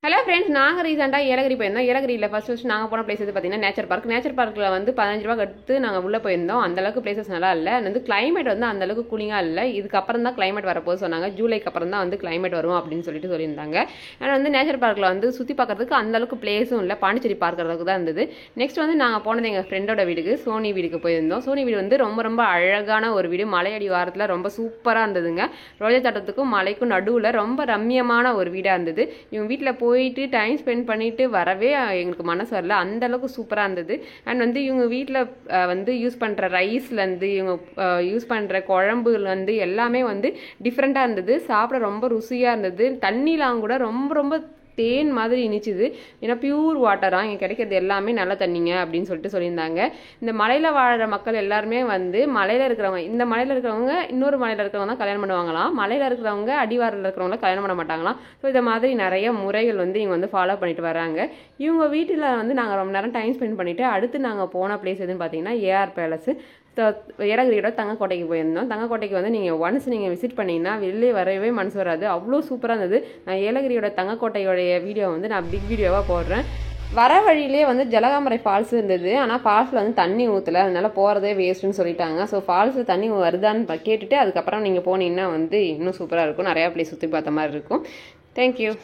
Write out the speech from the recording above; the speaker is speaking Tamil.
ஹலோ ஃப்ரெண்ட்ஸ், நாங்கள் ரீசெண்டாக ஏலகிரி போயிருந்தோம். ஏலகிரியில் ஃபர்ஸ்ட் நாங்கள் போன பிளேஸ் பார்த்தீங்கன்னா நேச்சர் பார்க். நேச்சர் பார்க்கில் வந்து 15 ரூபா கட்டு நாங்கள் உள்ளே போயிருந்தோம். அந்தளவுக்கு பிளேசஸ் நல்லா இல்லை. வந்து கிளைமேட் வந்து அந்தளவுக்கு கூலிங்காக இல்லை. இதுக்கப்புறம் தான் கிளைமேட் வரப்போது சொன்னாங்க. ஜூலைக்கு அப்புறம் தான் வந்து கிளைமேட் வரும் அப்படின்னு சொல்லியிருந்தாங்க. ஆனால் வந்து நேச்சர் பார்க்கில் வந்து சுற்றி பார்க்கறதுக்கு அந்தளவுக்கு பிளேஸும் இல்லை. பாண்டிச்சேரி பார்க்கறதுக்கு தான் இருந்தது. நெக்ஸ்ட் வந்து நாங்கள் போனது எங்கள் ஃப்ரெண்டோட வீட்டுக்கு, சோனி வீட்டுக்கு போயிருந்தோம். சோனி வீடு வந்து ரொம்ப ரொம்ப அழகான ஒரு வீடு. மலையடி வாரத்தில் ரொம்ப சூப்பராக இருந்ததுங்க. ரோஜா தோட்டத்துக்கும் மலைக்கும் நடுவில் ரொம்ப ரம்மியமான ஒரு வீடாக இருந்தது. இவங்க வீட்டில் போயிட்டு டைம் ஸ்பெண்ட் பண்ணிட்டு வரவே எங்களுக்கு மனசு வரல. அந்த அளவுக்கு சூப்பராக இருந்தது. அண்ட் வந்து இவங்க வீட்டில் வந்து யூஸ் பண்ணுற ரைஸ்லேருந்து இவங்க யூஸ் பண்ணுற குழம்புலேருந்து எல்லாமே வந்து டிஃப்ரெண்ட்டாக இருந்தது. சாப்பிட ரொம்ப ருசியாக இருந்தது. தண்ணிலாம் கூட ரொம்ப ரொம்ப தேன் மாதிரி இனிச்சுது. ஏன்னா பியூர் வாட்டராக இங்கே கிடைக்கிறது எல்லாமே நல்ல தண்ணிங்க அப்படின்னு சொல்லியிருந்தாங்க. இந்த மலையில் வாழ்கிற மக்கள் எல்லாருமே வந்து மலையில் இருக்கிறவங்க, இந்த மலையில் இருக்கிறவங்க இன்னொரு மலையில் இருக்கிறவங்க தான் கல்யாணம் பண்ணுவாங்களாம். மலையில் இருக்கிறவங்க அடிவாரில் இருக்கிறவங்கள கல்யாணம் பண்ண மாட்டாங்களாம். ஸோ இந்த மாதிரி நிறைய முறைகள் வந்து இவங்க வந்து ஃபாலோ பண்ணிட்டு வராங்க. இவங்க வீட்டில் வந்து நாங்கள் ரொம்ப நேரம் டைம் ஸ்பெண்ட் பண்ணிவிட்டு அடுத்து நாங்கள் போன பிளேஸ் எதுன்னு பார்த்தீங்கன்னா ஏஆர் பேலஸு. ஏலகிரியோட தங்கக்கோட்டைக்கு போயிருந்தோம். தங்கக்கோட்டைக்கு வந்து நீங்கள் விசிட் பண்ணிங்கன்னா வெளியே வரவே மனசு வராது. அவ்வளோ சூப்பராக இருந்தது. நான் ஏலகிரியோட தங்கக்கோட்டையோடைய வீடியோ வந்து நான் பிக் வீடியோவாக போடுறேன். வர வழியிலே வந்து ஜலகாமரை ஃபால்ஸ் இருந்தது. ஆனால் ஃபால்ஸில் வந்து தண்ணி ஊற்றலை, அதனால போகிறதே வேஸ்ட்டுன்னு சொல்லிட்டாங்க. ஸோ ஃபால்ஸில் தண்ணி வருதான்னு கேட்டுட்டு அதுக்கப்புறம் நீங்கள் போனீங்கன்னா வந்து இன்னும் சூப்பராக இருக்கும். நிறையா பிளேஸ் சுற்றி பார்த்த மாதிரி இருக்கும். தேங்க்யூ.